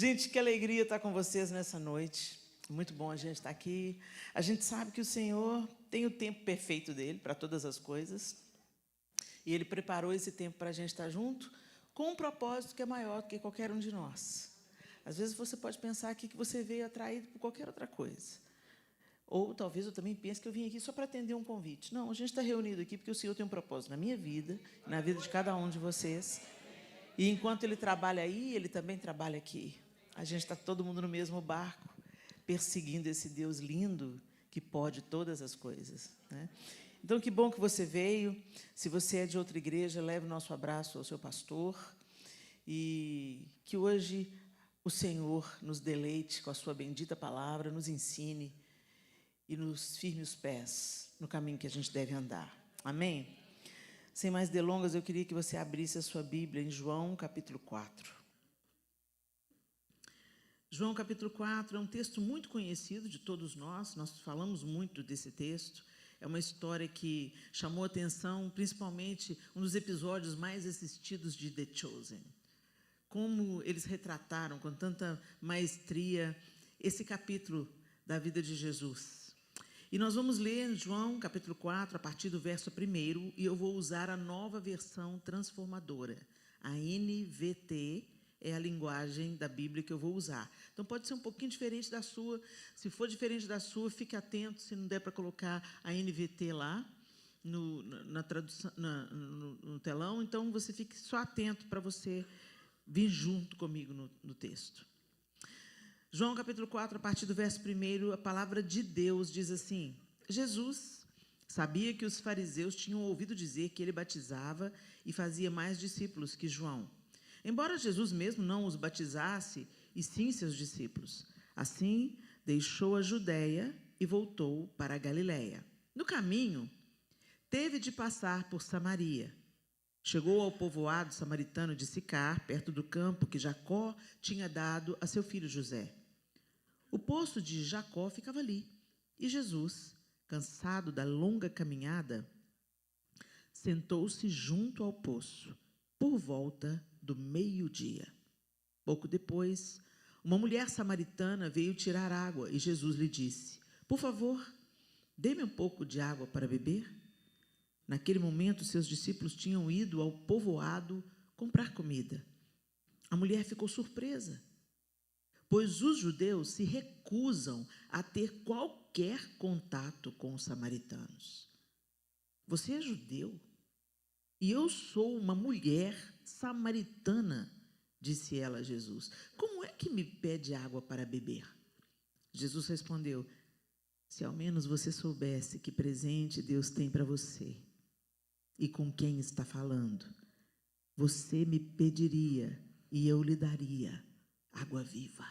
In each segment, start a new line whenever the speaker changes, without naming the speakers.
Gente, que alegria estar com vocês nessa noite. Muito bom a gente estar aqui. A gente sabe que o Senhor tem o tempo perfeito dele para todas as coisas. E Ele preparou esse tempo para a gente estar junto com um propósito que é maior do que qualquer um de nós. Às vezes você pode pensar aqui que você veio atraído por qualquer outra coisa. Ou talvez eu também pense que eu vim aqui só para atender um convite. Não, a gente está reunido aqui porque o Senhor tem um propósito na minha vida, na vida de cada um de vocês. E enquanto Ele trabalha aí, Ele também trabalha aqui. A gente está todo mundo no mesmo barco, perseguindo esse Deus lindo que pode todas as coisas, né? Então, que bom que você veio. Se você é de outra igreja, leve o nosso abraço ao seu pastor. E que hoje o Senhor nos deleite com a sua bendita palavra, nos ensine e nos firme os pés no caminho que a gente deve andar. Amém? Sem mais delongas, eu queria que você abrisse a sua Bíblia em João, capítulo 4. João, capítulo 4, é um texto muito conhecido de todos nós falamos muito desse texto. É uma história que chamou atenção, principalmente um dos episódios mais assistidos de The Chosen. Como eles retrataram com tanta maestria esse capítulo da vida de Jesus. E nós vamos ler João, capítulo 4, a partir do verso 1, e eu vou usar a nova versão transformadora. A NVT é a linguagem da Bíblia que eu vou usar. Então, pode ser um pouquinho diferente da sua. Se for diferente da sua, fique atento, se não der para colocar a NVT lá na tradução, no telão, então você fique só atento para você vir junto comigo no texto. João, capítulo 4, a partir do verso 1, a palavra de Deus diz assim: Jesus sabia que os fariseus tinham ouvido dizer que ele batizava e fazia mais discípulos que João, embora Jesus mesmo não os batizasse, e sim seus discípulos. Assim, deixou a Judéia e voltou para a Galiléia. No caminho, teve de passar por Samaria. Chegou ao povoado samaritano de Sicar, perto do campo que Jacó tinha dado a seu filho José. O poço de Jacó ficava ali, e Jesus, cansado da longa caminhada, sentou-se junto ao poço, por volta do meio-dia. Pouco depois, uma mulher samaritana veio tirar água, e Jesus lhe disse: por favor, dê-me um pouco de água para beber. Naquele momento, seus discípulos tinham ido ao povoado comprar comida. A mulher ficou surpresa, pois os judeus se recusam a ter qualquer contato com os samaritanos. Você é judeu? E eu sou uma mulher samaritana, disse ela a Jesus. Como é que me pede água para beber? Jesus respondeu: se ao menos você soubesse que presente Deus tem para você e com quem está falando, você me pediria e eu lhe daria água viva.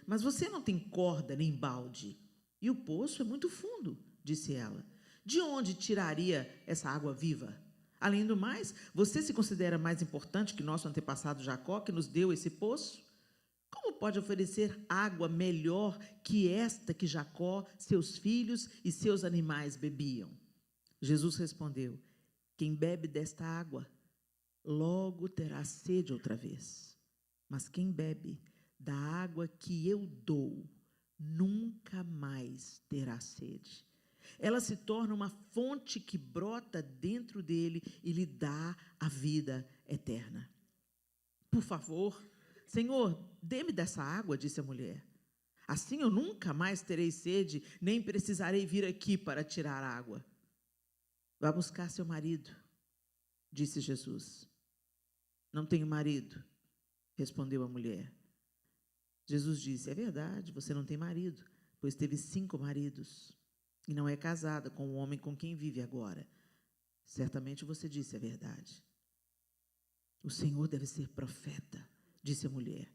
Mas você não tem corda nem balde, e o poço é muito fundo, disse ela. De onde tiraria essa água viva? Além do mais, você se considera mais importante que nosso antepassado Jacó, que nos deu esse poço? Como pode oferecer água melhor que esta que Jacó, seus filhos e seus animais bebiam? Jesus respondeu: quem bebe desta água, logo terá sede outra vez. Mas quem bebe da água que eu dou, nunca mais terá sede. Ela se torna uma fonte que brota dentro dele e lhe dá a vida eterna. Por favor, Senhor, dê-me dessa água, disse a mulher. Assim eu nunca mais terei sede, nem precisarei vir aqui para tirar água. Vá buscar seu marido, disse Jesus. Não tenho marido, respondeu a mulher. Jesus disse: é verdade, você não tem marido, pois teve 5 maridos, e não é casada com o homem com quem vive agora. Certamente você disse a verdade. O Senhor deve ser profeta, disse a mulher.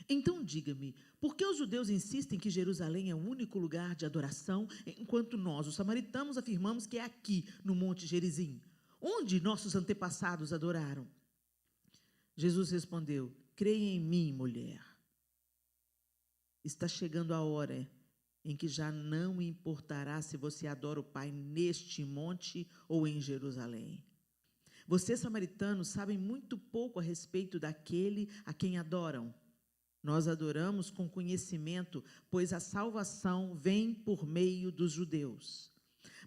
Então diga-me, por que os judeus insistem que Jerusalém é o único lugar de adoração, enquanto nós, os samaritanos, afirmamos que é aqui, no Monte Gerizim, onde nossos antepassados adoraram? Jesus respondeu: creia em mim, mulher. Está chegando a hora em que já não importará se você adora o Pai neste monte ou em Jerusalém. Vocês, samaritanos, sabem muito pouco a respeito daquele a quem adoram. Nós adoramos com conhecimento, pois a salvação vem por meio dos judeus.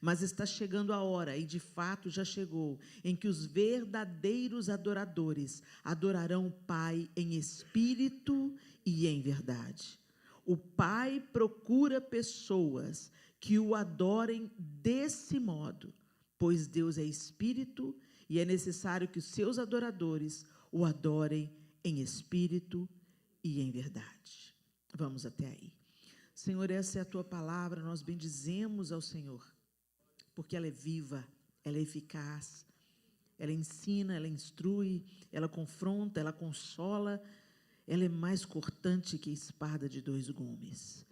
Mas está chegando a hora, e de fato já chegou, em que os verdadeiros adoradores adorarão o Pai em espírito e em verdade. O Pai procura pessoas que o adorem desse modo, pois Deus é espírito e é necessário que os seus adoradores o adorem em espírito e em verdade. Vamos até aí. Senhor, essa é a tua palavra, nós bendizemos ao Senhor, porque ela é viva, ela é eficaz, ela ensina, ela instrui, ela confronta, ela consola, ela é mais cortante que espada de 2 gumes.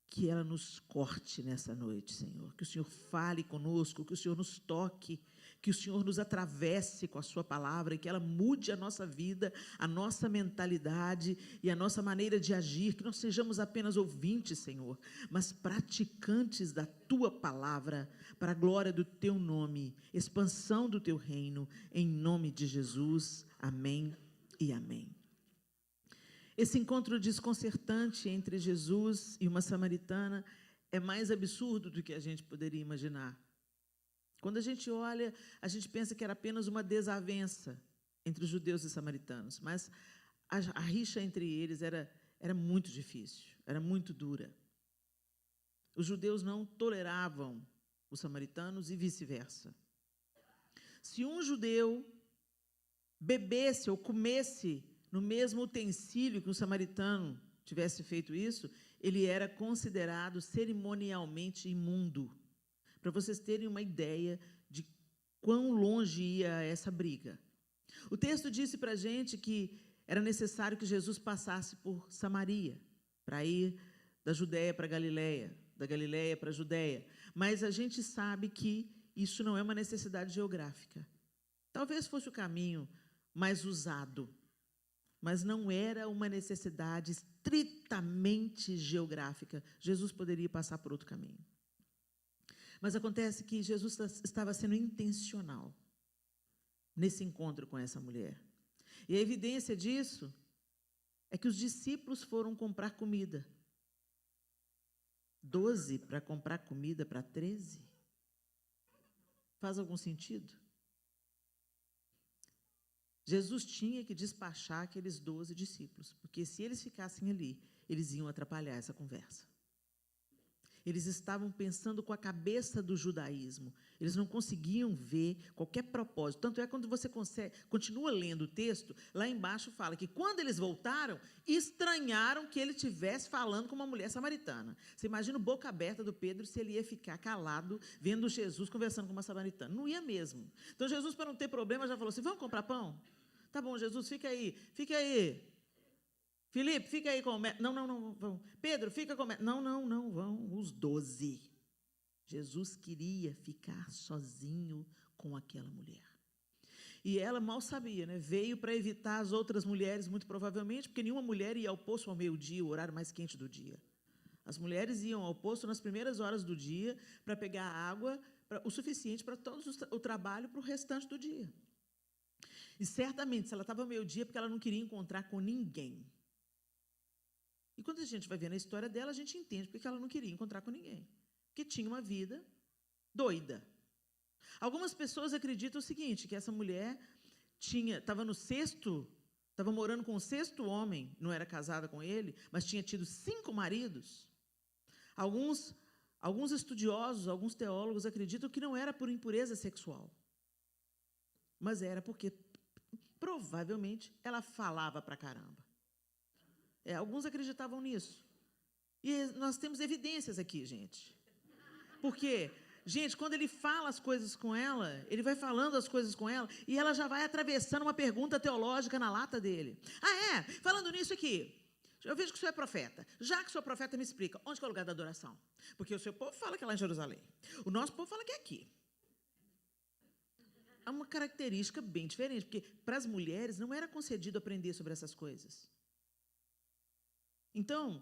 Que ela nos corte nessa noite, Senhor, que o Senhor fale conosco, que o Senhor nos toque, que o Senhor nos atravesse com a sua palavra, e que ela mude a nossa vida, a nossa mentalidade e a nossa maneira de agir, que não sejamos apenas ouvintes, Senhor, mas praticantes da tua palavra, para a glória do teu nome, expansão do teu reino, em nome de Jesus. Amém e amém. Esse encontro desconcertante entre Jesus e uma samaritana é mais absurdo do que a gente poderia imaginar. Quando a gente olha, a gente pensa que era apenas uma desavença entre os judeus e os samaritanos, mas a rixa entre eles era muito difícil, era muito dura. Os judeus não toleravam os samaritanos e vice-versa. Se um judeu bebesse ou comesse no mesmo utensílio que um samaritano tivesse feito isso, ele era considerado cerimonialmente imundo. Para vocês terem uma ideia de quão longe ia essa briga. O texto disse para a gente que era necessário que Jesus passasse por Samaria, para ir da Judéia para a Galileia, da Galileia para a Judéia. Mas a gente sabe que isso não é uma necessidade geográfica. Talvez fosse o caminho mais usado, mas não era uma necessidade estritamente geográfica. Jesus poderia passar por outro caminho. Mas acontece que Jesus estava sendo intencional nesse encontro com essa mulher. E a evidência disso é que os discípulos foram comprar comida. 12 para comprar comida para 13? Faz algum sentido? Jesus tinha que despachar aqueles 12 discípulos, porque se eles ficassem ali, eles iam atrapalhar essa conversa. Eles estavam pensando com a cabeça do judaísmo. Eles não conseguiam ver qualquer propósito. Tanto é quando você continua lendo o texto, lá embaixo fala que quando eles voltaram, estranharam que ele estivesse falando com uma mulher samaritana. Você imagina a boca aberta do Pedro se ele ia ficar calado vendo Jesus conversando com uma samaritana. Não ia mesmo. Então Jesus, para não ter problema, já falou assim, vamos comprar pão? Tá bom, Jesus, fica aí. Filipe, fica aí com o mestre. Não, vão. Pedro, fica com o mestre. Não, vão os 12. Jesus queria ficar sozinho com aquela mulher. E ela mal sabia, né? Veio para evitar as outras mulheres, muito provavelmente, porque nenhuma mulher ia ao poço ao meio-dia, o horário mais quente do dia. As mulheres iam ao poço nas primeiras horas do dia para pegar água o suficiente para todo o trabalho para o restante do dia. E certamente, se ela estava ao meio-dia, porque ela não queria encontrar com ninguém. E quando a gente vai ver na história dela, a gente entende porque ela não queria encontrar com ninguém. Porque tinha uma vida doida. Algumas pessoas acreditam o seguinte, que essa mulher estava morando com o 6º homem, não era casada com ele, mas tinha tido 5 maridos. Alguns estudiosos, alguns teólogos acreditam que não era por impureza sexual, mas era porque, provavelmente, ela falava pra caramba. Alguns acreditavam nisso. E nós temos evidências aqui, gente. Porque, gente, quando ele fala as coisas com ela, ele vai falando as coisas com ela, e ela já vai atravessando uma pergunta teológica na lata dele. Falando nisso aqui, eu vejo que o senhor é profeta. Já que o senhor é profeta, me explica, onde que é o lugar da adoração? Porque o seu povo fala que é lá em Jerusalém. O nosso povo fala que é aqui. Há uma característica bem diferente, porque para as mulheres não era concedido aprender sobre essas coisas. Então,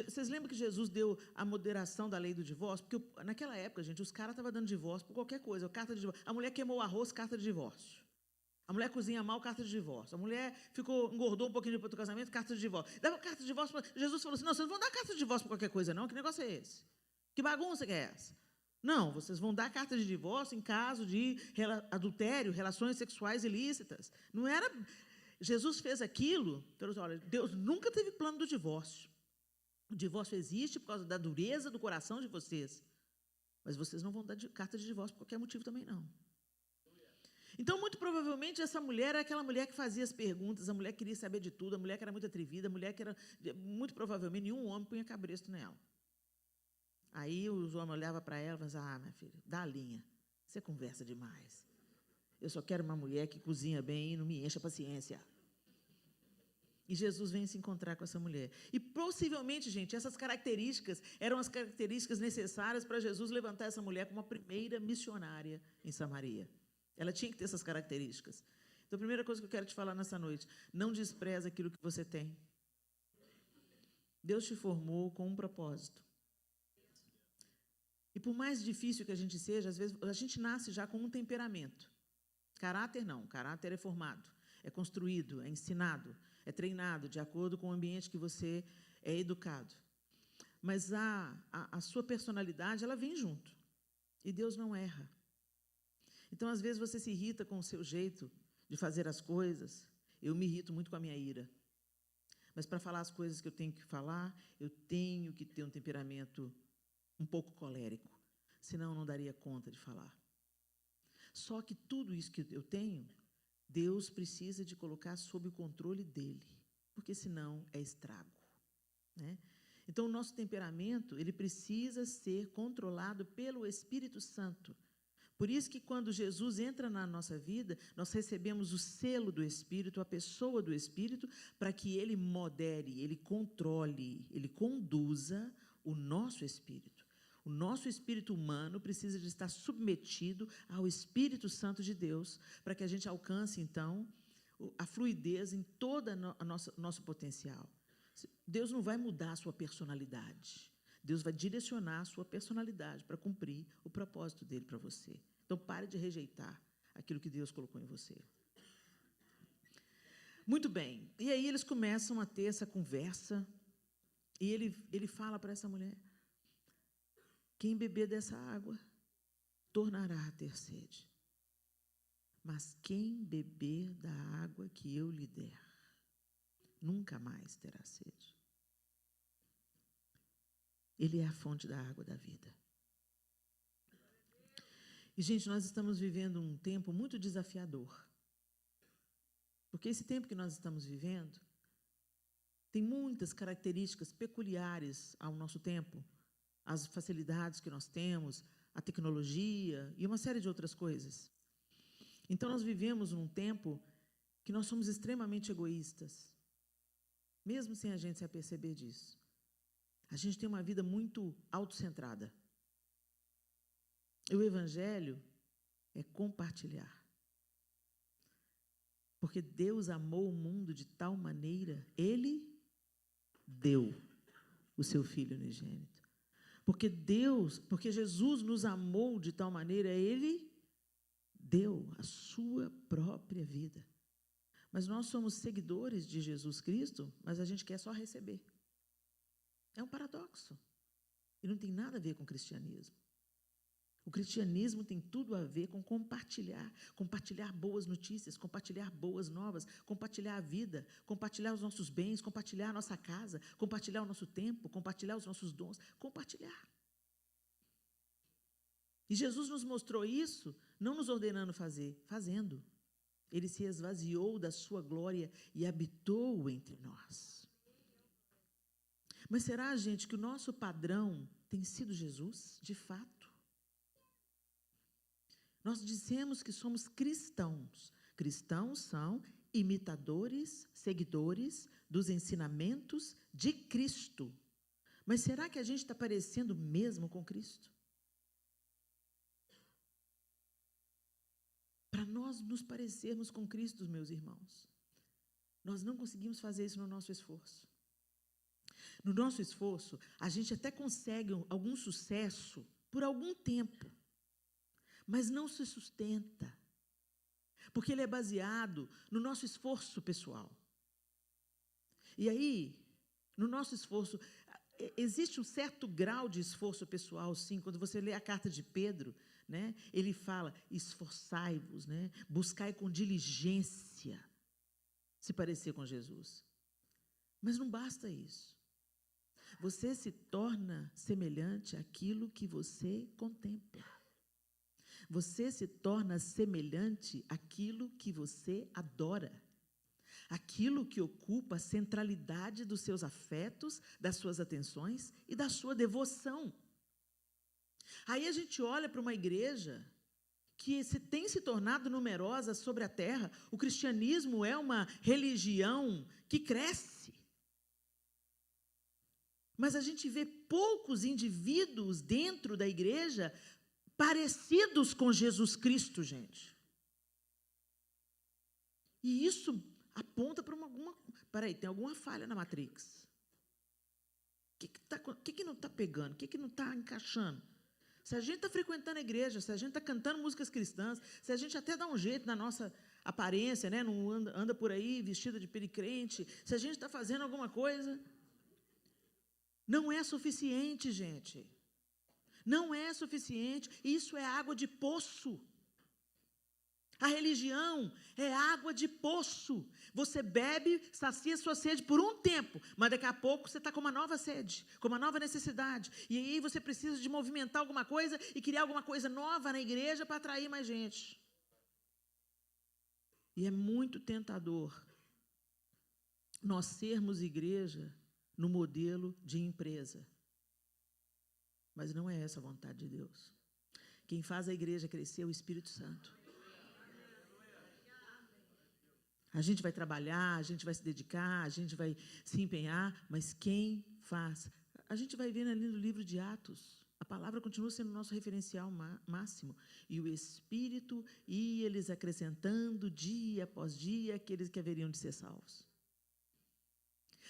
vocês lembram que Jesus deu a moderação da lei do divórcio? Porque naquela época, gente, os caras estavam dando divórcio por qualquer coisa. Carta de divórcio. A mulher queimou o arroz, carta de divórcio. A mulher cozinha mal, carta de divórcio. A mulher engordou um pouquinho depois do casamento, carta de divórcio. Dava carta de divórcio. Jesus falou assim, não, vocês não vão dar carta de divórcio para qualquer coisa, não. Que negócio é esse? Que bagunça que é essa? Não, vocês vão dar carta de divórcio em caso de adultério, relações sexuais ilícitas. Não era... Jesus fez aquilo, falou assim, olha, Deus nunca teve plano do divórcio. O divórcio existe por causa da dureza do coração de vocês. Mas vocês não vão dar carta de divórcio por qualquer motivo também, não. Então, muito provavelmente, essa mulher era aquela mulher que fazia as perguntas, a mulher queria saber de tudo, a mulher que era muito atrevida, a mulher que era... Muito provavelmente, nenhum homem punha cabresto nela. Aí, os homens olhavam para ela e falavam, ah, minha filha, dá a linha, você conversa demais. Eu só quero uma mulher que cozinha bem e não me encha a paciência. E Jesus vem se encontrar com essa mulher. E, possivelmente, gente, essas características eram as características necessárias para Jesus levantar essa mulher como a primeira missionária em Samaria. Ela tinha que ter essas características. Então, a primeira coisa que eu quero te falar nessa noite, não despreza aquilo que você tem. Deus te formou com um propósito. E por mais difícil que a gente seja, às vezes a gente nasce já com um temperamento. Caráter não, caráter é formado, é construído, é ensinado, é treinado de acordo com o ambiente que você é educado. Mas a sua personalidade, ela vem junto. E Deus não erra. Então, às vezes, você se irrita com o seu jeito de fazer as coisas. Eu me irrito muito com a minha ira. Mas, para falar as coisas que eu tenho que falar, eu tenho que ter um temperamento um pouco colérico. Senão, eu não daria conta de falar. Só que tudo isso que eu tenho, Deus precisa de colocar sob o controle dele. Porque, senão, é estrago. Né? Então, o nosso temperamento, ele precisa ser controlado pelo Espírito Santo. Por isso que, quando Jesus entra na nossa vida, nós recebemos o selo do Espírito, a pessoa do Espírito, para que ele modere, ele controle, ele conduza o nosso espírito. O nosso espírito humano precisa de estar submetido ao Espírito Santo de Deus, para que a gente alcance, então, a fluidez em todo o nosso potencial. Deus não vai mudar a sua personalidade. Deus vai direcionar a sua personalidade para cumprir o propósito dele para você. Então, pare de rejeitar aquilo que Deus colocou em você. Muito bem. E aí eles começam a ter essa conversa e ele fala para essa mulher, quem beber dessa água tornará a ter sede. Mas quem beber da água que eu lhe der, nunca mais terá sede. Ele é a fonte da água da vida. E, gente, nós estamos vivendo um tempo muito desafiador. Porque esse tempo que nós estamos vivendo tem muitas características peculiares ao nosso tempo, as facilidades que nós temos, a tecnologia e uma série de outras coisas. Então, nós vivemos num tempo que nós somos extremamente egoístas, mesmo sem a gente se aperceber disso. A gente tem uma vida muito autocentrada. E o Evangelho é compartilhar. Porque Deus amou o mundo de tal maneira, Ele deu o seu Filho unigênito. Porque Jesus nos amou de tal maneira, Ele deu a sua própria vida. Mas nós somos seguidores de Jesus Cristo, mas a gente quer só receber. É um paradoxo. E não tem nada a ver com o cristianismo. O cristianismo tem tudo a ver com compartilhar boas notícias, compartilhar boas novas, compartilhar a vida, compartilhar os nossos bens, compartilhar a nossa casa, compartilhar o nosso tempo, compartilhar os nossos dons, compartilhar. E Jesus nos mostrou isso, não nos ordenando fazer, fazendo. Ele se esvaziou da sua glória e habitou entre nós. Mas será, gente, que o nosso padrão tem sido Jesus, de fato? Nós dizemos que somos cristãos. Cristãos são imitadores, seguidores dos ensinamentos de Cristo. Mas será que a gente está parecendo mesmo com Cristo? Para nós nos parecermos com Cristo, meus irmãos, nós não conseguimos fazer isso no nosso esforço. No nosso esforço, a gente até consegue algum sucesso por algum tempo, mas não se sustenta. porque ele é baseado no nosso esforço pessoal. E aí, no nosso esforço, existe um certo grau de esforço pessoal, sim. Quando você lê a carta de Pedro, né, ele fala, esforçai-vos, né, buscai com diligência se parecer com Jesus. Mas não basta isso. Você se torna semelhante àquilo que você contempla. Você se torna semelhante àquilo que você adora. Aquilo que ocupa a centralidade dos seus afetos, das suas atenções e da sua devoção. Aí a gente olha para uma igreja que tem se tornado numerosa sobre a terra. O cristianismo é uma religião que cresce. Mas a gente vê poucos indivíduos dentro da igreja parecidos com Jesus Cristo, gente. E isso aponta para alguma... Peraí, tem alguma falha na Matrix. O que não está pegando? O que não está encaixando? Se a gente está frequentando a igreja, se a gente está cantando músicas cristãs, se a gente até dá um jeito na nossa aparência, né, não anda por aí vestida de pericrente, se a gente está fazendo alguma coisa, não é suficiente, gente. Não é suficiente. Isso é água de poço. A religião é água de poço. Você bebe, sacia sua sede por um tempo, mas daqui a pouco você está com uma nova sede, com uma nova necessidade. E aí você precisa de movimentar alguma coisa e criar alguma coisa nova na igreja para atrair mais gente. E é muito tentador nós sermos igreja no modelo de empresa. Mas não é essa a vontade de Deus. Quem faz a igreja crescer é o Espírito Santo. A gente vai trabalhar, a gente vai se dedicar, a gente vai se empenhar, mas quem faz? A gente vai ver ali no livro de Atos, a palavra continua sendo o nosso referencial máximo. E o Espírito ia eles acrescentando dia após dia aqueles que haveriam de ser salvos.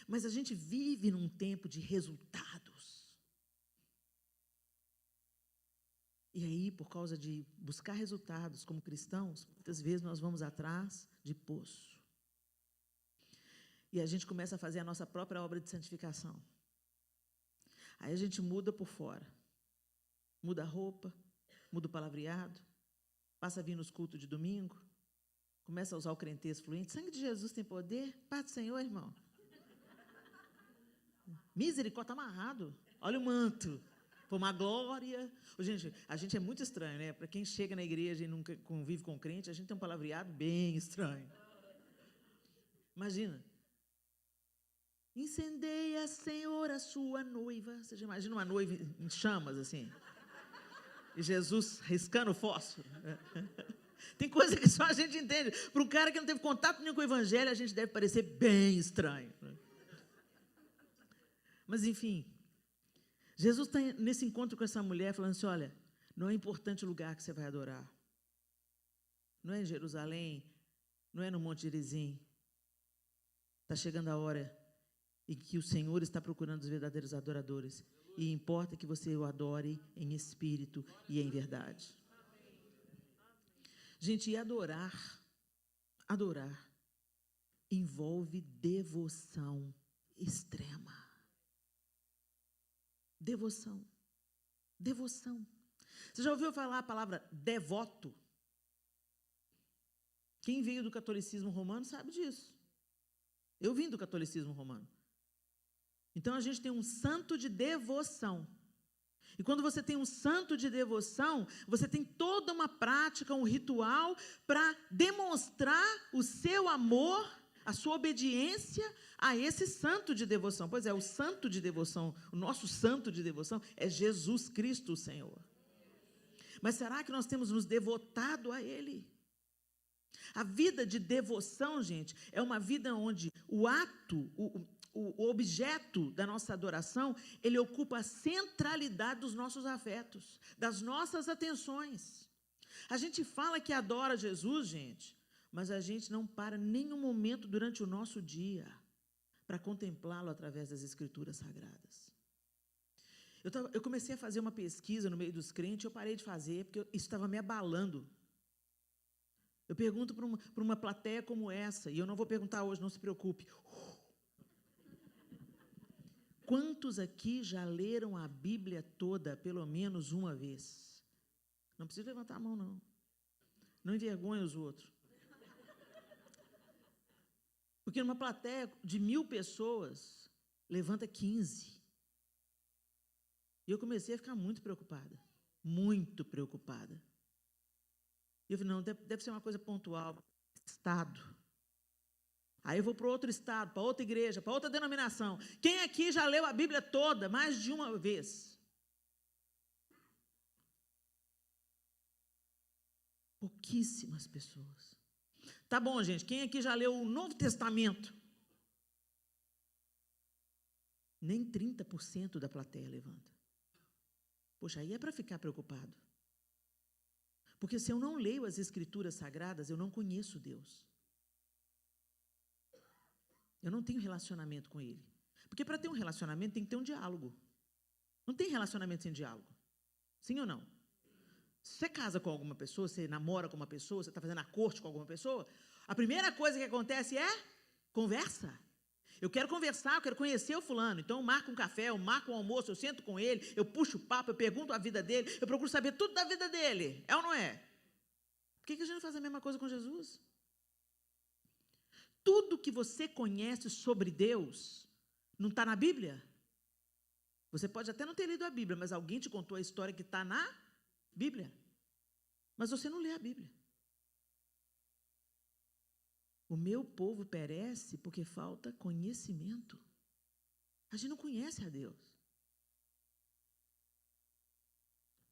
Mas a gente vive num tempo de resultados. E aí, por causa de buscar resultados como cristãos, muitas vezes nós vamos atrás de poço. E a gente começa a fazer a nossa própria obra de santificação. Aí a gente muda por fora. Muda a roupa, muda o palavreado, passa a vir nos cultos de domingo, começa a usar o crentez fluente. Sangue de Jesus tem poder? Paz do Senhor, irmão. Misericórdia, está amarrado. Olha o manto. Foi uma glória. Gente, a gente é muito estranho, né? Para quem chega na igreja e nunca convive com crente, a gente tem um palavreado bem estranho. Imagina. Incendeia, Senhor, a sua noiva. Você já imagina uma noiva em chamas, assim? E Jesus riscando fósforo. Tem coisa que só a gente entende. Para um cara que não teve contato nenhum com o evangelho, a gente deve parecer bem estranho. Mas, enfim, Jesus está nesse encontro com essa mulher, falando assim, olha, não é importante o lugar que você vai adorar. Não é em Jerusalém, não é no Monte Gerizim. Está chegando a hora em que o Senhor está procurando os verdadeiros adoradores. E importa que você o adore em espírito e em verdade. Gente, e adorar envolve devoção extrema. Devoção. Você já ouviu falar a palavra devoto? Quem veio do catolicismo romano sabe disso. Eu vim do catolicismo romano. Então, a gente tem um santo de devoção. E quando você tem um santo de devoção, você tem toda uma prática, um ritual para demonstrar o seu amor, a sua obediência a esse santo de devoção. Pois é, o santo de devoção, o nosso santo de devoção é Jesus Cristo, o Senhor. Mas será que nós temos nos devotado a Ele? A vida de devoção, gente, é uma vida onde o ato, o objeto da nossa adoração, ele ocupa a centralidade dos nossos afetos, das nossas atenções. A gente fala que adora Jesus, gente, mas a gente não para nenhum momento durante o nosso dia para contemplá-lo através das Escrituras Sagradas. Eu comecei a fazer uma pesquisa no meio dos crentes, eu parei de fazer, porque isso estava me abalando. Eu pergunto para uma plateia como essa, e eu não vou perguntar hoje, não se preocupe. Quantos aqui já leram a Bíblia toda, pelo menos uma vez? Não precisa levantar a mão, não. Não envergonhe os outros. Porque numa plateia de 1000 pessoas, levanta 15. E eu comecei a ficar muito preocupada. Muito preocupada. E eu falei, não, deve ser uma coisa pontual. Estado. Aí eu vou para outro estado, para outra igreja, para outra denominação. Quem aqui já leu a Bíblia toda, mais de uma vez? Pouquíssimas pessoas. Tá bom, gente, quem aqui já leu o Novo Testamento? Nem 30% da plateia levanta. Poxa, aí é para ficar preocupado. Porque se eu não leio as Escrituras Sagradas, eu não conheço Deus. Eu não tenho relacionamento com Ele. Porque para ter um relacionamento tem que ter um diálogo. Não tem relacionamento sem diálogo. Sim ou não? Se você casa com alguma pessoa, você namora com uma pessoa, você está fazendo a corte com alguma pessoa, a primeira coisa que acontece é conversa. Eu quero conversar, eu quero conhecer o fulano. Então eu marco um café, eu marco um almoço, eu sento com ele, eu puxo o papo, eu pergunto a vida dele, eu procuro saber tudo da vida dele. É ou não é? Por que a gente não faz a mesma coisa com Jesus? Tudo que você conhece sobre Deus não está na Bíblia? Você pode até não ter lido a Bíblia, mas alguém te contou a história que está na Bíblia. Mas você não lê a Bíblia. O meu povo perece porque falta conhecimento. A gente não conhece a Deus.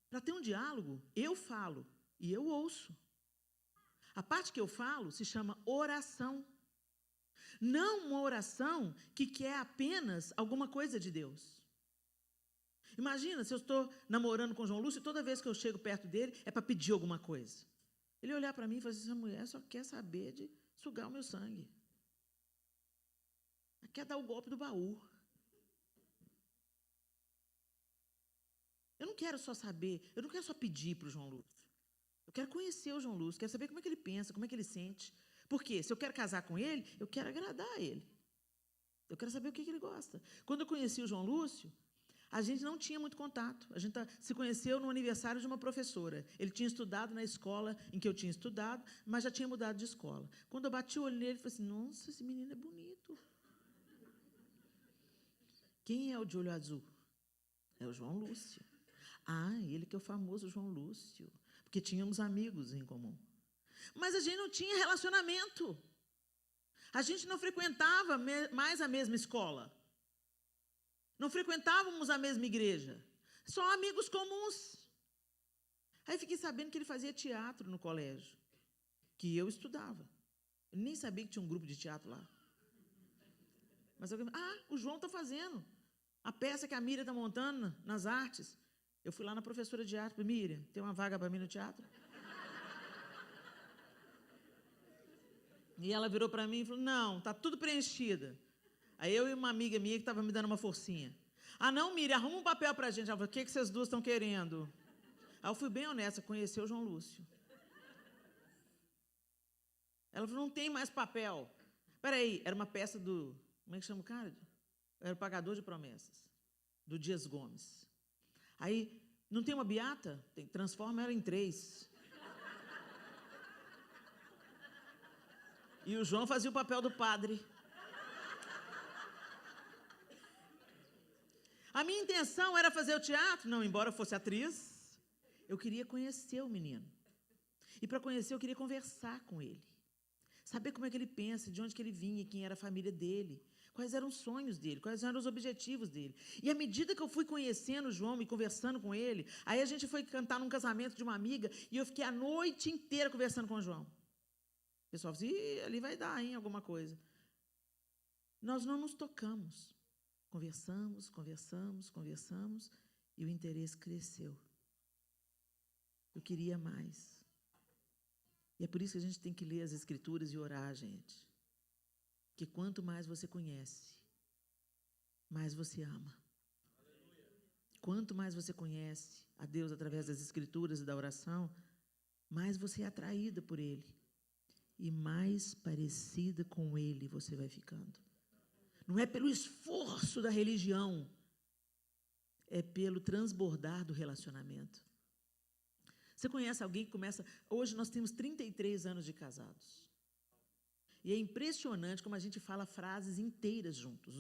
Para ter um diálogo, eu falo e eu ouço. A parte que eu falo se chama oração. Não uma oração que quer apenas alguma coisa de Deus. Imagina se eu estou namorando com o João Lúcio e toda vez que eu chego perto dele é para pedir alguma coisa. Ele olhar para mim e falar assim, essa mulher só quer saber de sugar o meu sangue. Ela quer dar o golpe do baú. Eu não quero só saber, eu não quero só pedir para o João Lúcio. Eu quero conhecer o João Lúcio, quero saber como é que ele pensa, como é que ele sente. Porque se eu quero casar com ele, eu quero agradar a ele. Eu quero saber o que ele gosta. Quando eu conheci o João Lúcio, a gente não tinha muito contato. A gente se conheceu no aniversário de uma professora. Ele tinha estudado na escola em que eu tinha estudado, mas já tinha mudado de escola. Quando eu bati o olho nele, eu falei assim, nossa, esse menino é bonito. Quem é o de olho azul? É o João Lúcio. Ah, ele que é o famoso João Lúcio. Porque tínhamos amigos em comum. Mas a gente não tinha relacionamento. A gente não frequentava mais a mesma escola. Não frequentávamos a mesma igreja. Só amigos comuns. Aí fiquei sabendo que ele fazia teatro no colégio, que eu estudava. Eu nem sabia que tinha um grupo de teatro lá. Mas alguém, o João está fazendo. A peça que a Miriam está montando nas artes. Eu fui lá na professora de arte, Miriam, tem uma vaga para mim no teatro? E ela virou para mim e falou, não, está tudo preenchida. Aí eu e uma amiga minha que estava me dando uma forcinha. Ah, não, Miriam, arruma um papel para a gente. Ela falou, o que vocês duas estão querendo? Aí eu fui bem honesta, conheci o João Lúcio. Ela falou, não tem mais papel. Espera aí, era uma peça do... Como é que chama o cara? Era o Pagador de Promessas, do Dias Gomes. Aí, não tem uma beata? Transforma ela em 3. E o João fazia o papel do padre. A minha intenção era fazer o teatro, não, embora eu fosse atriz, eu queria conhecer o menino. E para conhecer, eu queria conversar com ele. Saber como é que ele pensa, de onde que ele vinha, quem era a família dele, quais eram os sonhos dele, quais eram os objetivos dele. E à medida que eu fui conhecendo o João e conversando com ele, aí a gente foi cantar num casamento de uma amiga e eu fiquei a noite inteira conversando com o João. O pessoal falou assim, ali vai dar, hein, alguma coisa. Nós não nos tocamos. Conversamos, conversamos, conversamos e o interesse cresceu. Eu queria mais. E é por isso que a gente tem que ler as Escrituras e orar, gente. Que quanto mais você conhece, mais você ama. Quanto mais você conhece a Deus através das Escrituras e da oração, mais você é atraída por Ele. e mais parecida com Ele você vai ficando. Não é pelo esforço da religião, é pelo transbordar do relacionamento. Você conhece alguém que começa... Hoje nós temos 33 anos de casados. E é impressionante como a gente fala frases inteiras juntos.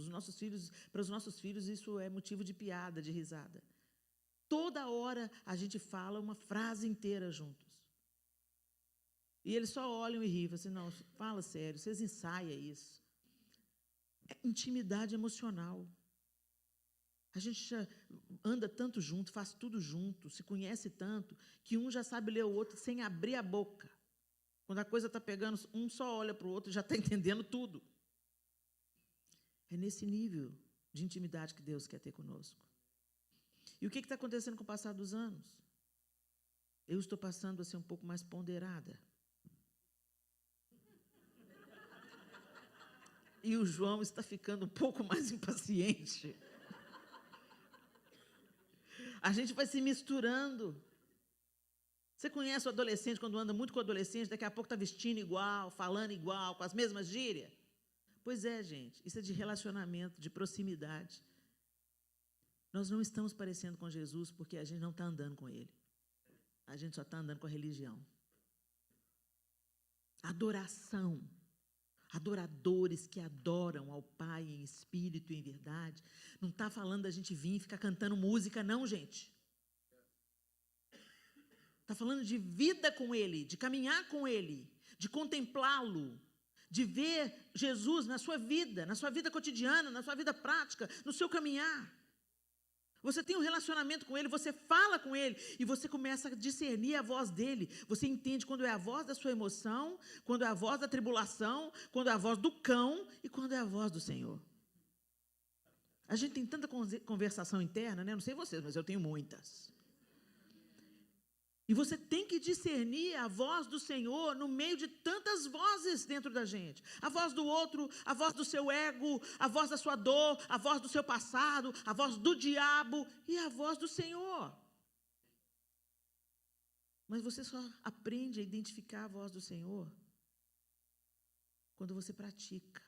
Para os nossos filhos, isso é motivo de piada, de risada. Toda hora a gente fala uma frase inteira juntos. E eles só olham e riem. Falam assim, não, fala sério, vocês ensaiam isso. É intimidade emocional. A gente já anda tanto junto, faz tudo junto, se conhece tanto, que um já sabe ler o outro sem abrir a boca. Quando a coisa está pegando, um só olha para o outro e já está entendendo tudo. É nesse nível de intimidade que Deus quer ter conosco. E o que está acontecendo com o passar dos anos? Eu estou passando a ser um pouco mais ponderada. E o João está ficando um pouco mais impaciente. A gente vai se misturando. Você conhece o adolescente, quando anda muito com o adolescente, daqui a pouco está vestindo igual, falando igual, com as mesmas gírias? Pois é, gente, isso é de relacionamento, de proximidade. Nós não estamos parecendo com Jesus porque a gente não está andando com Ele. A gente só está andando com a religião. Adoração. Adoradores que adoram ao Pai em espírito e em verdade. Não está falando da gente vir e ficar cantando música, não, gente. Está falando de vida com Ele, de caminhar com Ele, de contemplá-lo, de ver Jesus na sua vida cotidiana, na sua vida prática, no seu caminhar. Você tem um relacionamento com Ele, você fala com Ele e você começa a discernir a voz dEle. Você entende quando é a voz da sua emoção, quando é a voz da tribulação, quando é a voz do cão e quando é a voz do Senhor. A gente tem tanta conversação interna, né? Não sei vocês, mas eu tenho muitas. E você tem que discernir a voz do Senhor no meio de tantas vozes dentro da gente. A voz do outro, a voz do seu ego, a voz da sua dor, a voz do seu passado, a voz do diabo e a voz do Senhor. Mas você só aprende a identificar a voz do Senhor quando você pratica.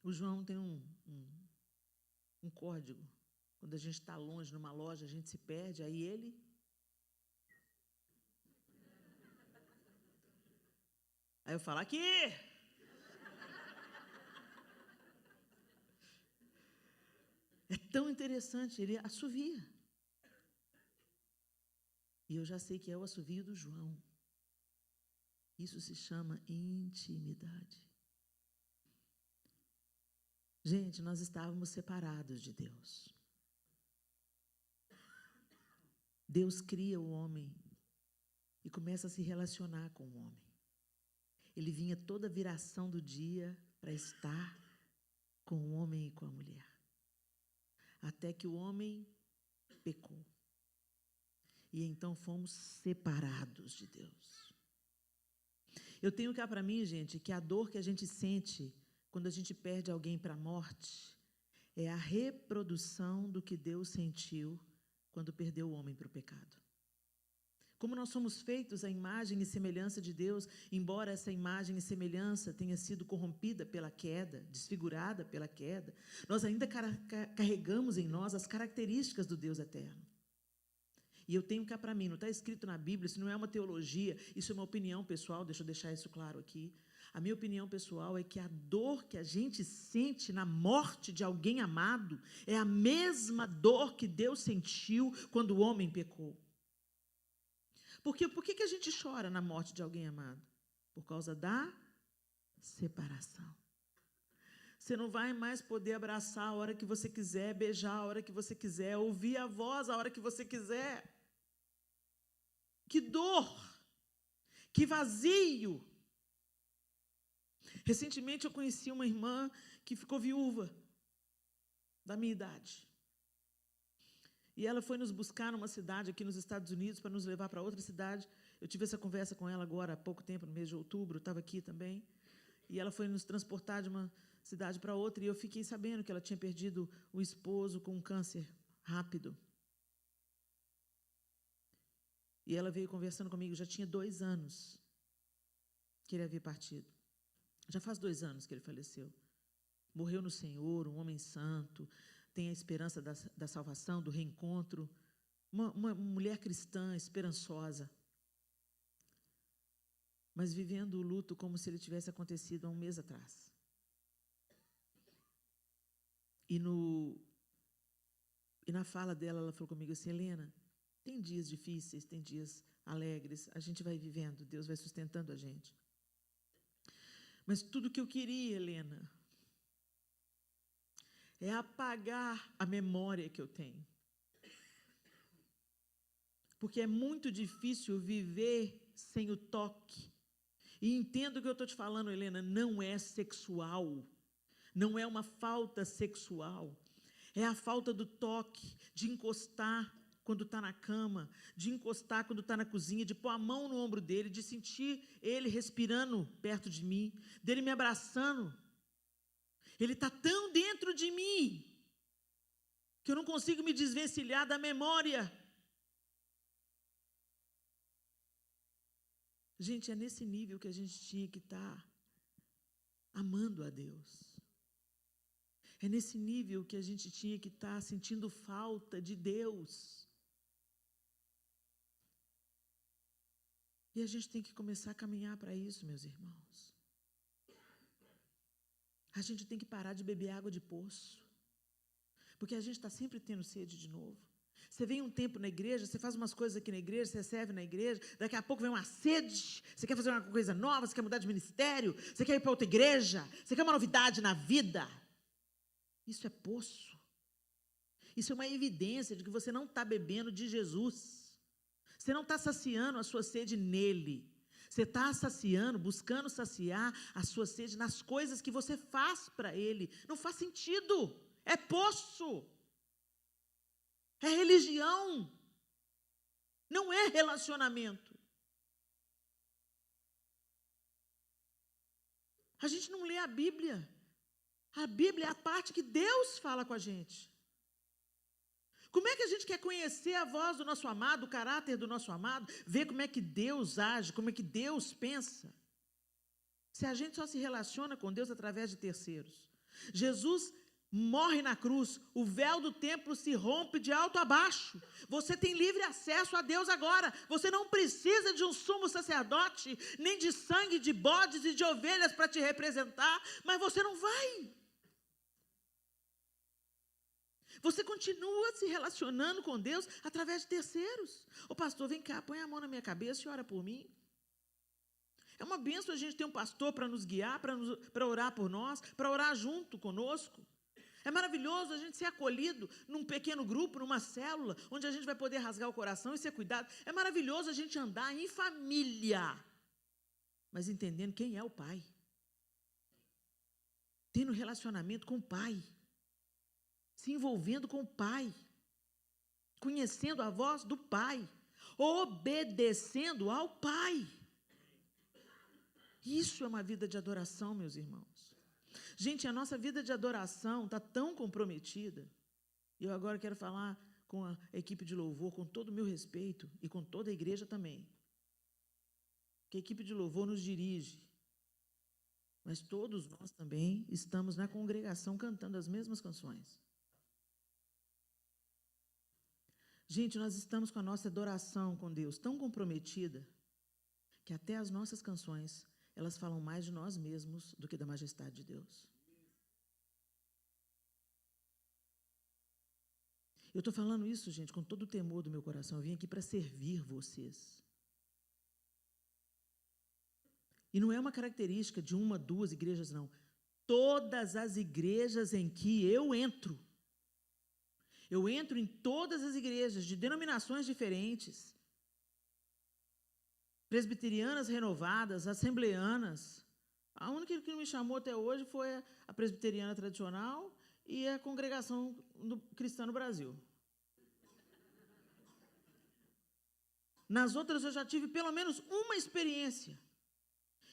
O João tem um código. Quando a gente está longe numa loja, a gente se perde, aí ele... Aí eu falo, aqui! É tão interessante, ele assovia. E eu já sei que é o assovio do João. Isso se chama intimidade. Gente, nós estávamos separados de Deus. Deus cria o homem e começa a se relacionar com o homem. Ele vinha toda a viração do dia para estar com o homem e com a mulher. Até que o homem pecou. E então fomos separados de Deus. Eu tenho cá para mim, gente, que a dor que a gente sente quando a gente perde alguém para a morte é a reprodução do que Deus sentiu quando perdeu o homem para o pecado. Como nós somos feitos à imagem e semelhança de Deus, embora essa imagem e semelhança tenha sido corrompida pela queda, desfigurada pela queda, nós ainda carregamos em nós as características do Deus eterno. E eu tenho cá para mim, não está escrito na Bíblia, isso não é uma teologia, isso é uma opinião pessoal, deixa eu deixar isso claro aqui. A minha opinião pessoal é que a dor que a gente sente na morte de alguém amado é a mesma dor que Deus sentiu quando o homem pecou. Por que a gente chora na morte de alguém amado? Por causa da separação. Você não vai mais poder abraçar a hora que você quiser, beijar a hora que você quiser, ouvir a voz a hora que você quiser. Que dor! Que vazio! Recentemente eu conheci uma irmã que ficou viúva, da minha idade. E ela foi nos buscar numa cidade aqui nos Estados Unidos para nos levar para outra cidade. Eu tive essa conversa com ela agora há pouco tempo, no mês de outubro, estava aqui também. E ela foi nos transportar de uma cidade para outra e eu fiquei sabendo que ela tinha perdido o esposo com um câncer rápido. E ela veio conversando comigo, já tinha 2 anos que ele havia partido. Já faz 2 anos que ele faleceu. Morreu no Senhor, um homem santo, tem a esperança da salvação, do reencontro. Uma mulher cristã, esperançosa. Mas vivendo o luto como se ele tivesse acontecido há 1 mês atrás. E na fala dela, ela falou comigo assim, Helena, tem dias difíceis, tem dias alegres, a gente vai vivendo, Deus vai sustentando a gente. Mas tudo que eu queria, Helena, é apagar a memória que eu tenho. Porque é muito difícil viver sem o toque. E entendo o que eu estou te falando, Helena, não é sexual. Não é uma falta sexual. É a falta do toque, de encostar quando está na cama, de encostar quando está na cozinha, de pôr a mão no ombro dele, de sentir ele respirando perto de mim, dele me abraçando. Ele está tão dentro de mim que eu não consigo me desvencilhar da memória. Gente, é nesse nível que a gente tinha que estar amando a Deus. É nesse nível que a gente tinha que estar sentindo falta de Deus. E a gente tem que começar a caminhar para isso, meus irmãos. A gente tem que parar de beber água de poço. Porque a gente está sempre tendo sede de novo. Você vem um tempo na igreja, você faz umas coisas aqui na igreja, você serve na igreja, daqui a pouco vem uma sede, você quer fazer uma coisa nova, você quer mudar de ministério, você quer ir para outra igreja, você quer uma novidade na vida. Isso é poço. Isso é uma evidência de que você não está bebendo de Jesus. Você não está saciando a sua sede nele. Você está saciando, buscando saciar a sua sede nas coisas que você faz para ele. Não faz sentido. É poço. É religião. Não é relacionamento. A gente não lê a Bíblia. A Bíblia é a parte que Deus fala com a gente. Como é que a gente quer conhecer a voz do nosso amado, o caráter do nosso amado, ver como é que Deus age, como é que Deus pensa, se a gente só se relaciona com Deus através de terceiros? Jesus morre na cruz, o véu do templo se rompe de alto a baixo. Você tem livre acesso a Deus agora. Você não precisa de um sumo sacerdote, nem de sangue de bodes e de ovelhas para te representar, mas você não vai. Você continua se relacionando com Deus através de terceiros. Ô pastor, vem cá, põe a mão na minha cabeça e ora por mim. É uma bênção a gente ter um pastor para nos guiar, para orar por nós, para orar junto conosco. É maravilhoso a gente ser acolhido num pequeno grupo, numa célula, onde a gente vai poder rasgar o coração e ser cuidado. É maravilhoso a gente andar em família, mas entendendo quem é o Pai. Tendo relacionamento com o Pai. Se envolvendo com o Pai, conhecendo a voz do Pai, obedecendo ao Pai. Isso é uma vida de adoração, meus irmãos. Gente, a nossa vida de adoração está tão comprometida, e eu agora quero falar com a equipe de louvor, com todo o meu respeito, e com toda a igreja também, que a equipe de louvor nos dirige, mas todos nós também estamos na congregação cantando as mesmas canções. Gente, nós estamos com a nossa adoração com Deus tão comprometida que até as nossas canções, elas falam mais de nós mesmos do que da majestade de Deus. Eu estou falando isso, gente, com todo o temor do meu coração. Eu vim aqui para servir vocês. E não é uma característica de 1, 2 igrejas, não. Todas as igrejas em que eu entro em todas as igrejas, de denominações diferentes, presbiterianas renovadas, assembleanas. A única que me chamou até hoje foi a presbiteriana tradicional e a congregação cristã no Brasil. Nas outras eu já tive pelo menos uma experiência.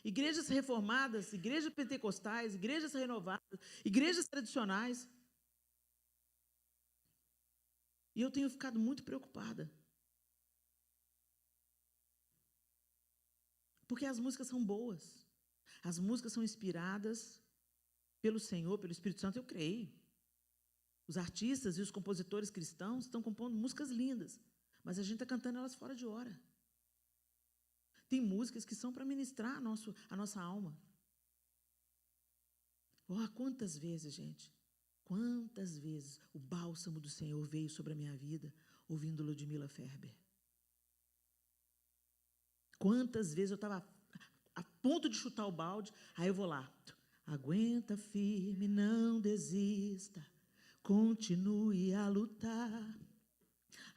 Igrejas reformadas, igrejas pentecostais, igrejas renovadas, igrejas tradicionais. E eu tenho ficado muito preocupada. Porque as músicas são boas. As músicas são inspiradas pelo Senhor, pelo Espírito Santo, eu creio. Os artistas e os compositores cristãos estão compondo músicas lindas, mas a gente está cantando elas fora de hora. Tem músicas que são para ministrar a nossa alma. Oh, quantas vezes, gente, quantas vezes o bálsamo do Senhor veio sobre a minha vida ouvindo Ludmila Ferber. Quantas vezes eu estava a ponto de chutar o balde, aí eu vou lá. Aguenta firme, não desista, continue a lutar.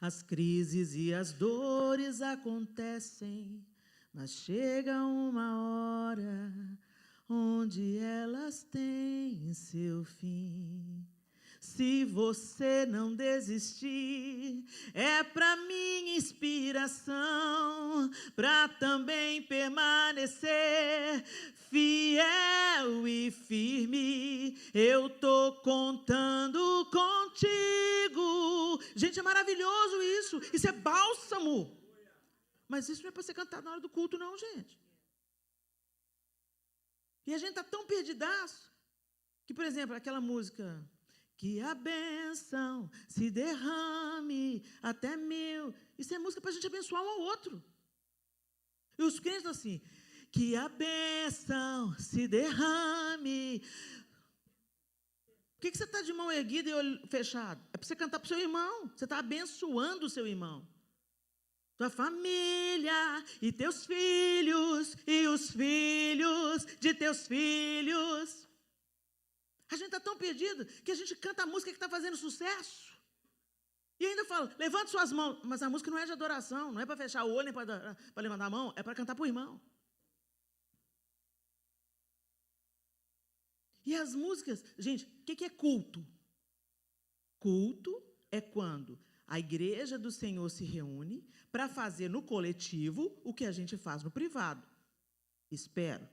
As crises e as dores acontecem, mas chega uma hora onde elas têm seu fim. Se você não desistir, é para minha inspiração, para também permanecer fiel e firme. Eu tô contando contigo. Gente, é maravilhoso isso. Isso é bálsamo. Mas isso não é para ser cantado na hora do culto, não, gente. E a gente está tão perdidaço que, por exemplo, aquela música... Que a bênção se derrame até 1000. Isso é música para a gente abençoar um ao outro. E os crentes assim, que a bênção se derrame. Por que você está de mão erguida e olho fechado? É para você cantar para o seu irmão. Você está abençoando o seu irmão. Tua família e teus filhos e os filhos de teus filhos. A gente está tão perdido que a gente canta a música que está fazendo sucesso. E ainda fala, levante suas mãos. Mas a música não é de adoração, não é para fechar o olho, nem para levantar a mão, é para cantar para o irmão. E as músicas... Gente, o que é culto? Culto é quando a igreja do Senhor se reúne para fazer no coletivo o que a gente faz no privado. Espero.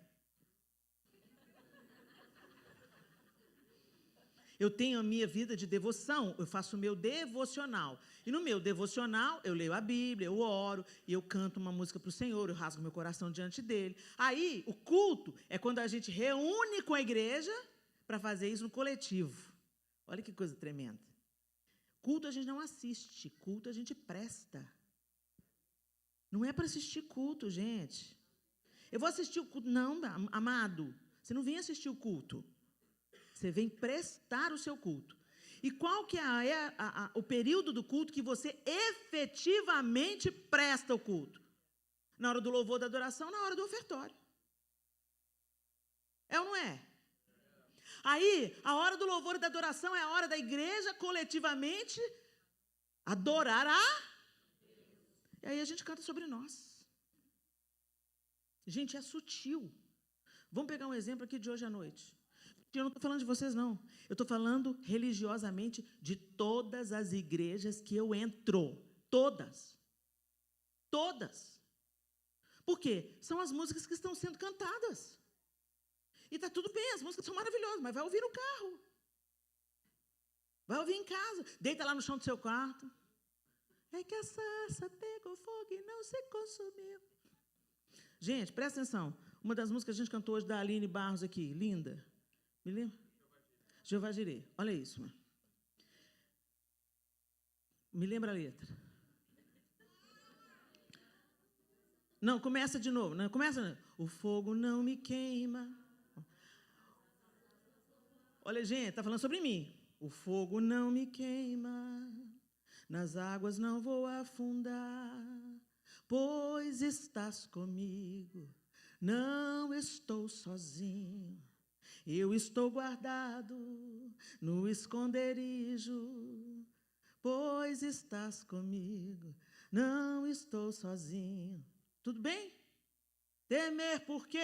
Eu tenho a minha vida de devoção, eu faço o meu devocional. E no meu devocional, eu leio a Bíblia, eu oro, e eu canto uma música para o Senhor, eu rasgo meu coração diante dele. Aí, o culto é quando a gente reúne com a igreja para fazer isso no coletivo. Olha que coisa tremenda. Culto a gente não assiste, culto a gente presta. Não é para assistir culto, gente. Eu vou assistir o culto. Não, amado, você não vem assistir o culto. Você vem prestar o seu culto. E qual que é o período do culto que você efetivamente presta o culto? Na hora do louvor, da adoração, na hora do ofertório. É ou não é? Aí, a hora do louvor e da adoração é a hora da igreja coletivamente adorar a... E aí a gente canta sobre nós. Gente, é sutil. Vamos pegar um exemplo aqui de hoje à noite. Eu não estou falando de vocês, não. Eu estou falando religiosamente de todas as igrejas que eu entro. Todas. Todas. Por quê? São as músicas que estão sendo cantadas. E está tudo bem, as músicas são maravilhosas, mas vai ouvir no carro. Vai ouvir em casa. Deita lá no chão do seu quarto. É que a sarça pegou fogo e não se consumiu. Gente, presta atenção. Uma das músicas que a gente cantou hoje da Aline Barros aqui, linda. Me lembra? Jeová Jireh. Olha isso, mano. Me lembra a letra. Não, começa de novo. Não, começa. O fogo não me queima. Olha, gente, está falando sobre mim. O fogo não me queima. Nas águas não vou afundar. Pois estás comigo. Não estou sozinho. Eu estou guardado no esconderijo, pois estás comigo, não estou sozinho. Tudo bem? Temer porque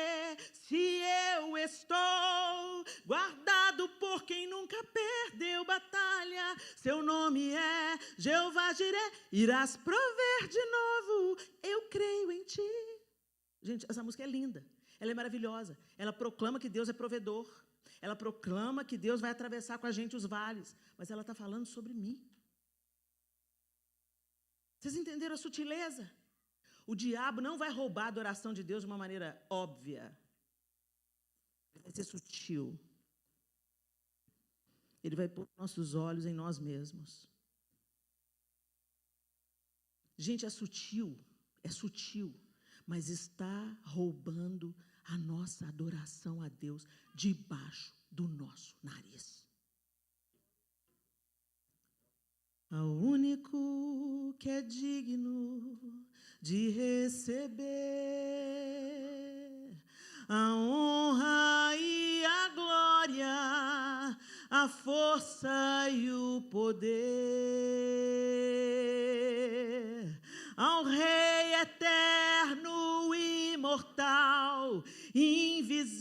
se eu estou guardado por quem nunca perdeu batalha, seu nome é Jeová Jireh, irás prover de novo, eu creio em ti. Gente, essa música é linda. Ela é maravilhosa. Ela proclama que Deus é provedor. Ela proclama que Deus vai atravessar com a gente os vales. Mas ela está falando sobre mim. Vocês entenderam a sutileza? O diabo não vai roubar a adoração de Deus de uma maneira óbvia. Ele vai ser sutil. Ele vai pôr nossos olhos em nós mesmos. Gente, é sutil, mas está roubando a nossa adoração a Deus debaixo do nosso nariz. Ao único que é digno de receber a honra e a glória, a força e o poder, ao Rei eterno, imortal, invisível,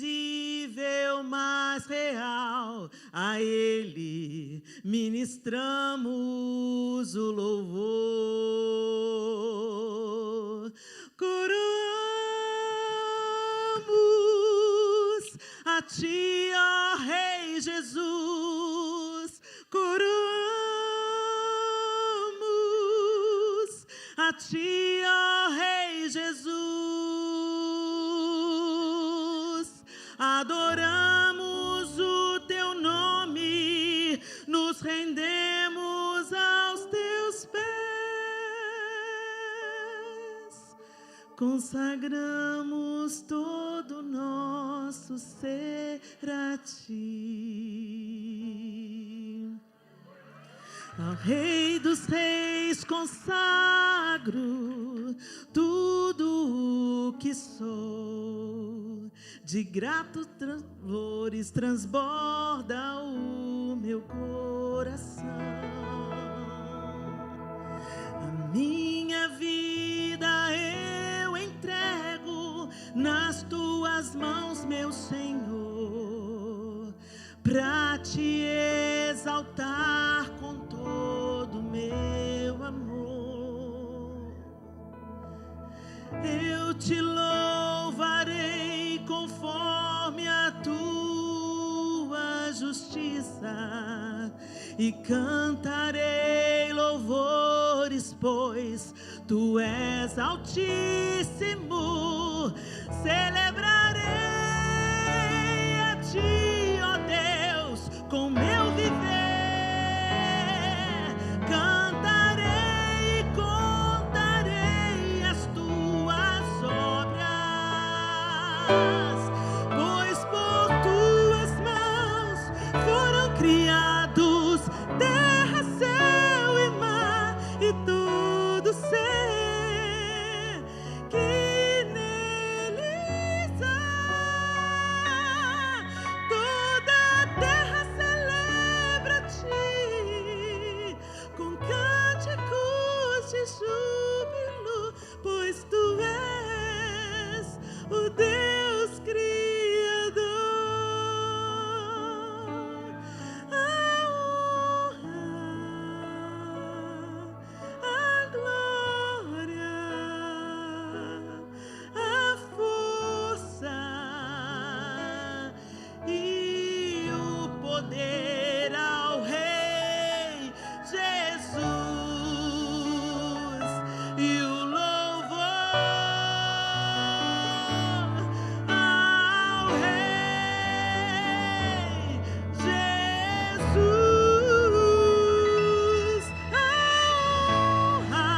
mas real, a Ele ministramos o louvor. Coroamos a Ti, ó Rei Jesus, coroamos a Ti, ó Rei Jesus, adoramos o Teu nome, nos rendemos aos Teus pés, consagramos todo o nosso ser a Ti. Ao Rei dos Reis consagro tudo o que sou, de gratos louvores transborda o meu coração. A minha vida eu entrego nas Tuas mãos, meu Senhor, pra Te exaltar com todo o meu amor. Eu Te louvarei conforme a Tua justiça e cantarei louvores, pois Tu és altíssimo. Celebrarei a Ti, ó Deus, com meu viver. Cantarei e contarei as Tuas obras, pois por Tuas mãos foram criados terra, céu e mar e todo ser que neles há. Toda a terra celebra a Ti com cânticos de júbilo, pois Tu és o Deus Criador. A honra, a glória, a força e o poder ao Rei Jesus e o louvor ao Rei Jesus. A honra,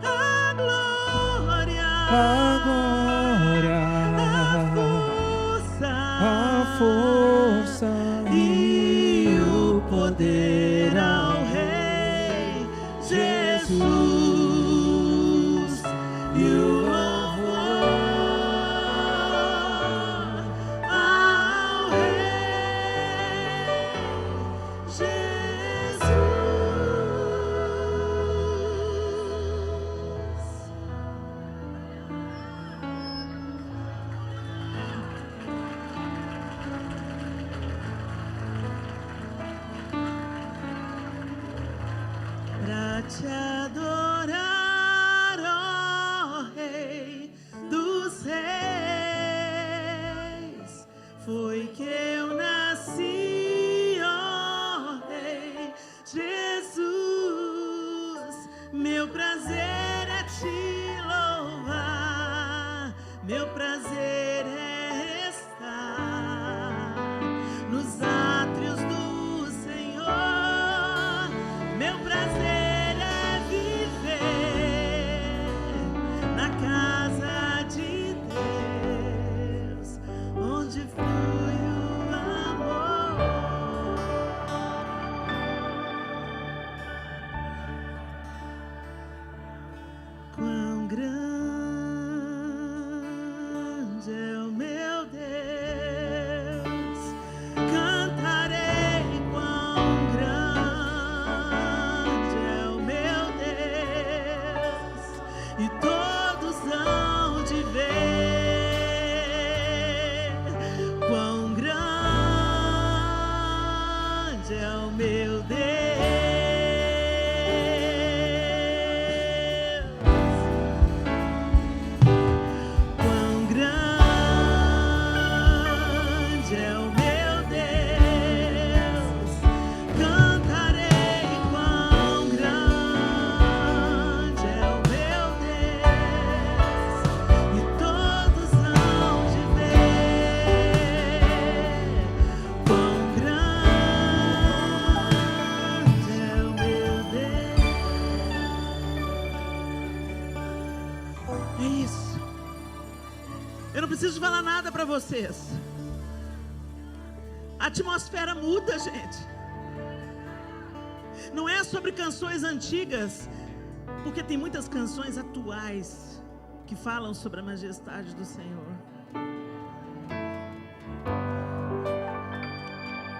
a glória,
Agora
a
a força
e o poder ao Rei Jesus e o louvor ao Rei Jesus. Pra Te adorar, ó Rei dos Reis, foi que eu nasci, ó Rei Jesus. Meu prazer é preciso falar nada para vocês. A atmosfera muda, gente. Não é sobre canções antigas, porque tem muitas canções atuais que falam sobre a majestade do Senhor.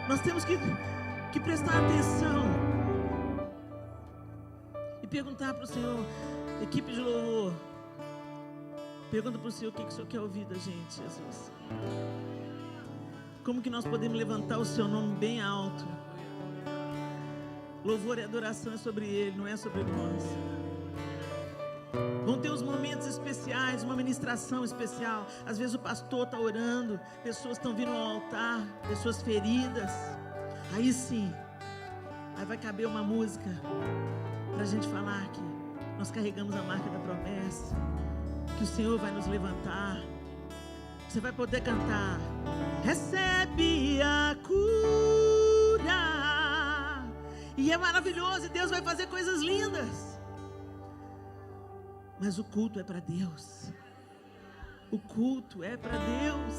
Nós temos que prestar atenção e perguntar para o Senhor, equipe de louvor, pergunta para o Senhor o que o Senhor quer ouvir da gente, Jesus. Como que nós podemos levantar o Seu nome bem alto? Louvor e adoração é sobre Ele, não é sobre nós. Vão ter uns momentos especiais, uma ministração especial. Às vezes o pastor está orando, pessoas estão vindo ao altar, pessoas feridas. Aí sim, aí vai caber uma música para a gente falar que nós carregamos a marca da promessa, que o Senhor vai nos levantar. Você vai poder cantar: recebe a cura. E é maravilhoso, e Deus vai fazer coisas lindas. Mas o culto é para Deus. O culto é para Deus.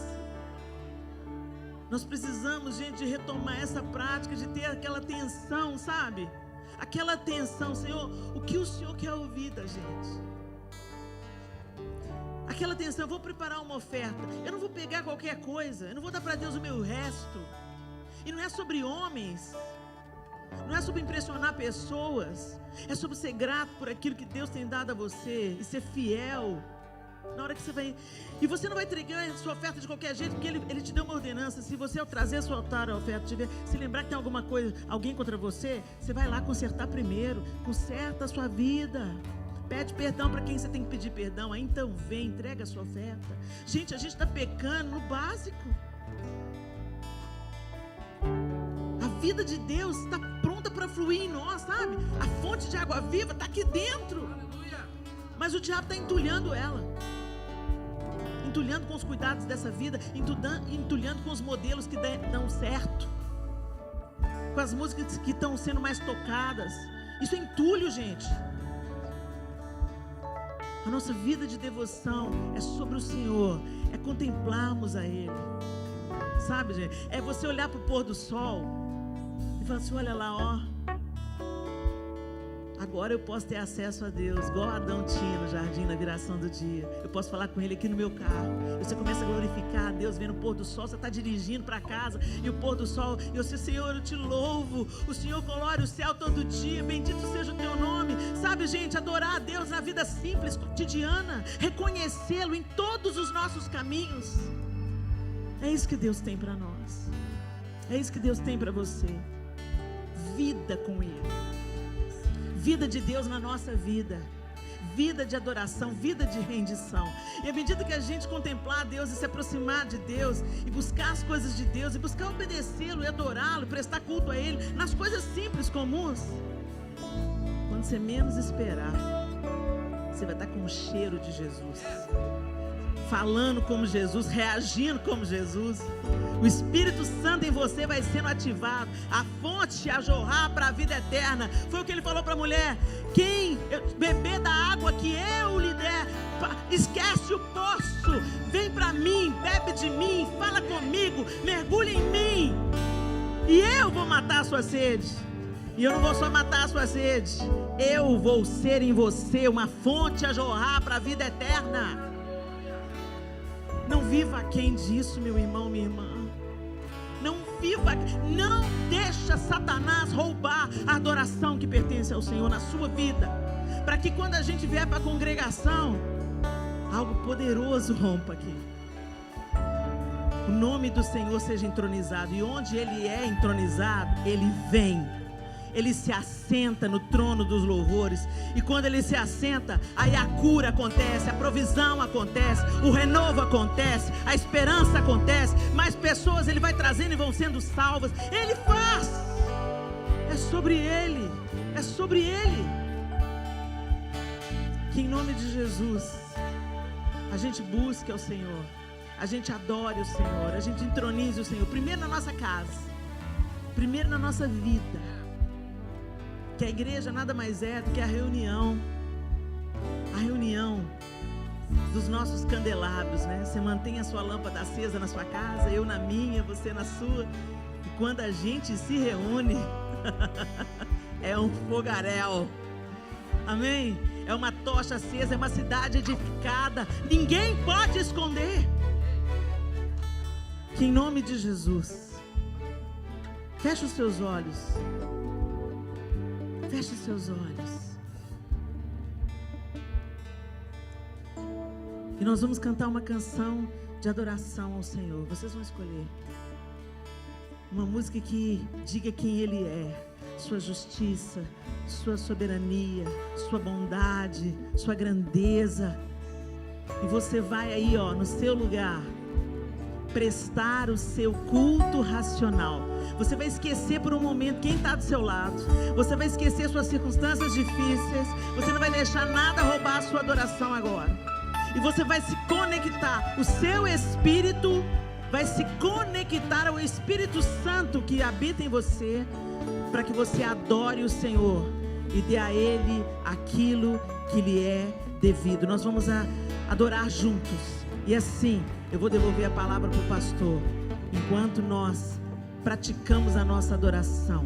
Nós precisamos, gente, retomar essa prática de ter aquela atenção, sabe? Aquela atenção, Senhor, o que o Senhor quer ouvir da gente? Aquela atenção, eu vou preparar uma oferta, eu não vou pegar qualquer coisa, eu não vou dar para Deus o meu resto. E não é sobre homens, não é sobre impressionar pessoas, é sobre ser grato por aquilo que Deus tem dado a você e ser fiel. Na hora que você vai, e você não vai entregar a sua oferta de qualquer jeito, porque Ele te deu uma ordenança. Se você ao trazer a sua altar, a oferta, se lembrar que tem alguma coisa, alguém contra você, você vai lá consertar primeiro, conserta a sua vida. Pede perdão para quem você tem que pedir perdão. Aí então vem, entrega a sua oferta. Gente, a gente está pecando no básico. A vida de Deus está pronta para fluir em nós, sabe? A fonte de água viva está aqui dentro. Mas o diabo está entulhando ela. Entulhando com os cuidados dessa vida. Entulhando com os modelos que dão certo. Com as músicas que estão sendo mais tocadas. Isso é entulho, gente. A nossa vida de devoção é sobre o Senhor, é contemplarmos a Ele, sabe, gente? É você olhar para o pôr do sol e falar assim: olha lá, ó, agora eu posso ter acesso a Deus, igual Adão tinha no jardim na viração do dia. Eu posso falar com Ele aqui no meu carro. Você começa a glorificar a Deus vendo o pôr do sol. Você está dirigindo para casa e o pôr do sol, e você: Senhor, eu te louvo. O Senhor colore o céu todo dia, bendito seja o teu nome. Sabe, gente, adorar a Deus na vida simples, cotidiana, reconhecê-lo em todos os nossos caminhos. É isso que Deus tem para nós. É isso que Deus tem para você. Vida com Ele. Vida de Deus na nossa vida. Vida de adoração, vida de rendição. E à medida que a gente contemplar a Deus e se aproximar de Deus e buscar as coisas de Deus e buscar obedecê-lo e adorá-lo, prestar culto a Ele nas coisas simples, comuns, quando você menos esperar, você vai estar com o cheiro de Jesus, falando como Jesus, reagindo como Jesus. O Espírito Santo em você vai sendo ativado, a fonte a jorrar para a vida eterna. Foi o que Ele falou para a mulher: quem beber da água que eu lhe der, esquece o poço, vem para mim, bebe de mim, fala comigo, mergulha em mim, e eu vou matar a sua sede. E eu não vou só matar a sua sede, eu vou ser em você uma fonte a jorrar para a vida eterna. Não viva aquém disso, meu irmão, minha irmã. Não viva, não deixa Satanás roubar a adoração que pertence ao Senhor na sua vida, para que quando a gente vier para a congregação, algo poderoso rompa aqui. O nome do Senhor seja entronizado, e onde Ele é entronizado, Ele vem. Ele se assenta no trono dos louvores. E quando Ele se assenta, aí a cura acontece, a provisão acontece, o renovo acontece, a esperança acontece. Mais pessoas Ele vai trazendo e vão sendo salvas. Ele faz. É sobre Ele. É sobre Ele. Que em nome de Jesus a gente busque ao Senhor, a gente adore o Senhor, a gente entronize o Senhor, primeiro na nossa casa, primeiro na nossa vida. Que a igreja nada mais é do que a reunião dos nossos candelabros, né? Você mantém a sua lâmpada acesa na sua casa, eu na minha, você na sua. E quando a gente se reúne, é um fogaréu. Amém? É uma tocha acesa, é uma cidade edificada. Ninguém pode esconder. Que em nome de Jesus, feche os seus olhos. Feche os seus olhos. E nós vamos cantar uma canção de adoração ao Senhor. Vocês vão escolher uma música que diga quem Ele é, sua justiça, sua soberania, sua bondade, sua grandeza. E você vai aí, ó, no seu lugar, prestar o seu culto racional. Você vai esquecer por um momento quem está do seu lado. Você vai esquecer suas circunstâncias difíceis. Você não vai deixar nada roubar a sua adoração agora. E você vai se conectar. O seu espírito vai se conectar ao Espírito Santo que habita em você, para que você adore o Senhor e dê a Ele aquilo que lhe é devido. Nós vamos adorar juntos. E assim, eu vou devolver a palavra para o pastor, enquanto nós praticamos a nossa adoração.